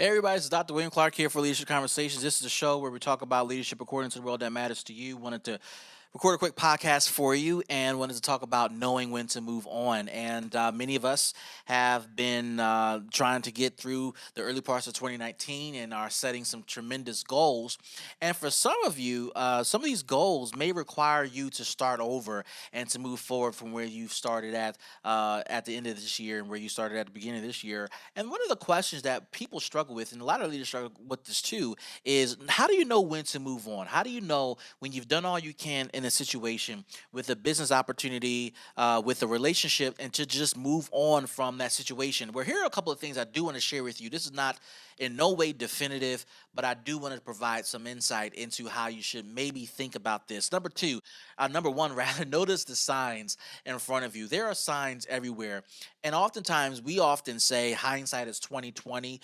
Hey everybody, it's Dr. William Clark here for Leadership Conversations. This is a show where we talk about leadership according to the world that matters to you. Wanted to record a quick podcast for you and wanted to talk about knowing when to move on. And many of us have been trying to get through the early parts of 2019 and are setting some tremendous goals. And for some of you, some of these goals may require you to start over and to move forward from where you started at the end of this year and where you started at the beginning of this year. And one of the questions that people struggle with, and a lot of leaders struggle with this too, is how do you know when to move on? How do you know when you've done all you can in a situation with a business opportunity, with a relationship, and to just move on from that situation? Well, here are a couple of things I do want to share with you. This is not in no way definitive, but I do want to provide some insight into how you should maybe think about this. Number one, rather, notice the signs in front of you. There are signs everywhere. And oftentimes, we often say hindsight is 2020.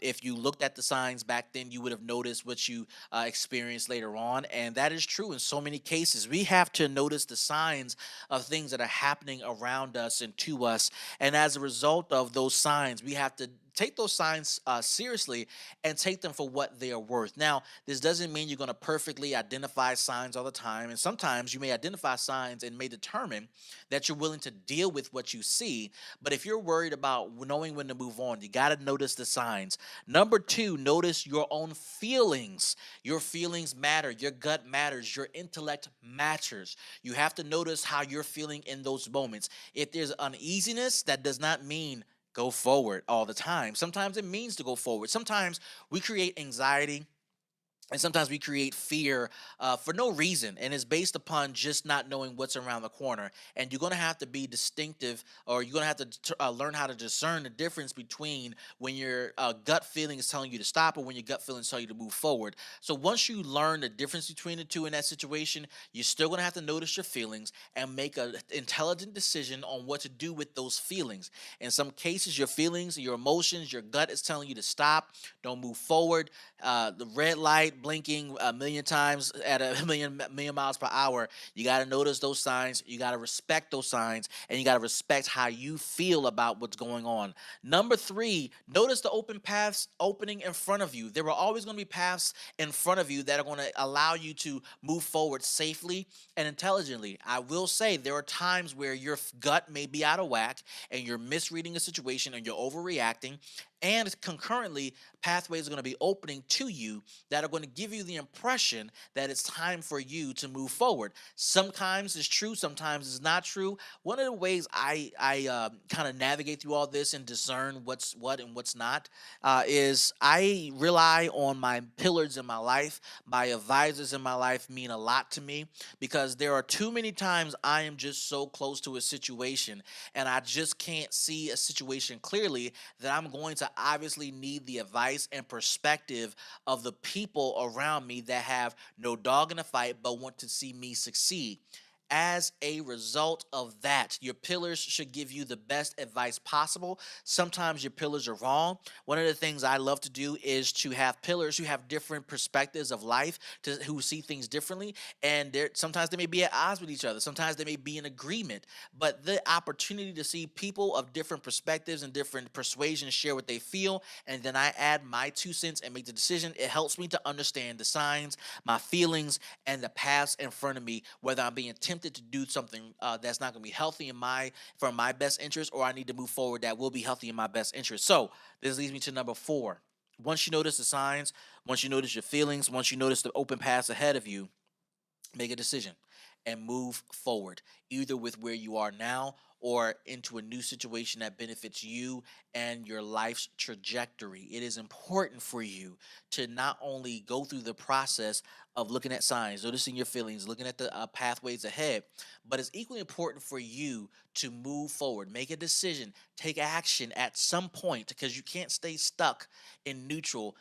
If you looked at the signs back then, you would have noticed what you experienced later on, and that is true in so many cases. We have to notice the signs of things that are happening around us and to us, and as a result of those signs, we have to take those signs seriously and take them for what they are worth. Now, this doesn't mean you're going to perfectly identify signs all the time, and sometimes you may identify signs and may determine that you're willing to deal with what you see. But if you're worried about knowing when to move on, you got to notice the signs. Number two, notice your own feelings. Your feelings matter. Your gut matters. Your intellect matters. You have to notice how you're feeling in those moments. If there's uneasiness, that does not mean go forward all the time. Sometimes it means to go forward. Sometimes we create anxiety and sometimes we create fear for no reason, and it's based upon just not knowing what's around the corner. And you're going to have to be distinctive, or you're going to have to learn how to discern the difference between when your gut feeling is telling you to stop or when your gut feeling is telling you to move forward. So once you learn the difference between the two in that situation, you're still going to have to notice your feelings and make an intelligent decision on what to do with those feelings. In some cases, your feelings, your emotions, your gut is telling you to stop, don't move forward. The red light blinking a million times at a million miles per hour. You got to notice those signs. You got to respect those signs, and you got to respect how you feel about what's going on. Number three, notice the open paths opening in front of you. There are always going to be paths in front of you that are going to allow you to move forward safely and intelligently. I will say there are times where your gut may be out of whack and you're misreading a situation and you're overreacting, and concurrently, pathways are going to be opening to you that are going to give you the impression that it's time for you to move forward. Sometimes it's true, sometimes it's not true. One of the ways I kind of navigate through all this and discern what's what and what's not is I rely on my pillars in my life. My advisors in my life mean a lot to me because there are too many times I am just so close to a situation and I just can't see a situation clearly that I'm going to obviously need the advice and perspective of the people around me that have no dog in the fight but want to see me succeed. As a result of that, your pillars should give you the best advice possible. Sometimes your pillars are wrong. One of the things I love to do is to have pillars who have different perspectives of life, who see things differently, and sometimes they may be at odds with each other. Sometimes they may be in agreement. But the opportunity to see people of different perspectives and different persuasions share what they feel, and then I add my 2 cents and make the decision. It helps me to understand the signs, my feelings, and the paths in front of me, whether I'm being tempted to do something that's not going to be healthy for my best interest, or I need to move forward that will be healthy in my best interest. So this leads me to number four. Once you notice the signs, once you notice your feelings, once you notice the open paths ahead of you, make a decision and move forward, either with where you are now or into a new situation that benefits you and your life's trajectory. It is important for you to not only go through the process of looking at signs, noticing your feelings, looking at the pathways ahead, but it's equally important for you to move forward, make a decision, take action at some point, because you can't stay stuck in neutral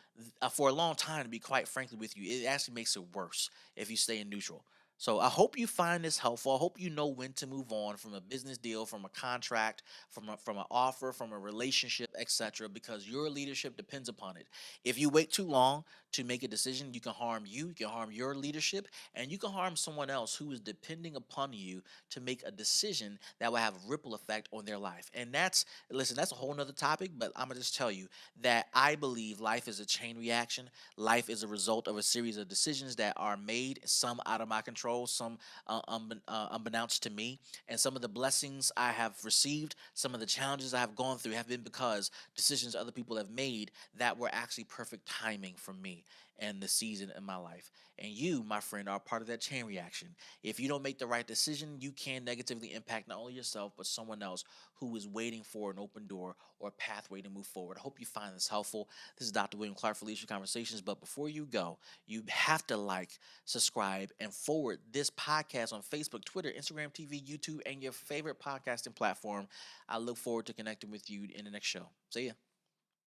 for a long time, to be quite frankly with you. It actually makes it worse if you stay in neutral. So I hope you find this helpful. I hope you know when to move on from a business deal, from a contract, from an offer, from a relationship, etc. Because your leadership depends upon it. If you wait too long to make a decision, you can harm you, you can harm your leadership, and you can harm someone else who is depending upon you to make a decision that will have a ripple effect on their life. And that's listen, that's a whole nother topic, but I'm gonna just tell you that I believe life is a chain reaction. Life is a result of a series of decisions that are made, some out of my control, some unbeknownst to me. And some of the blessings I have received, some of the challenges I have gone through have been because decisions other people have made that were actually perfect timing for me and the season in my life. And you, my friend, are part of that chain reaction. If you don't make the right decision, you can negatively impact not only yourself, but someone else who is waiting for an open door or a pathway to move forward. I hope you find this helpful. This is Dr. William Clark for Leadership Conversations. But before you go, you have to like, subscribe, and forward this podcast on Facebook, Twitter, Instagram TV, YouTube, and your favorite podcasting platform. I look forward to connecting with you in the next show. See ya.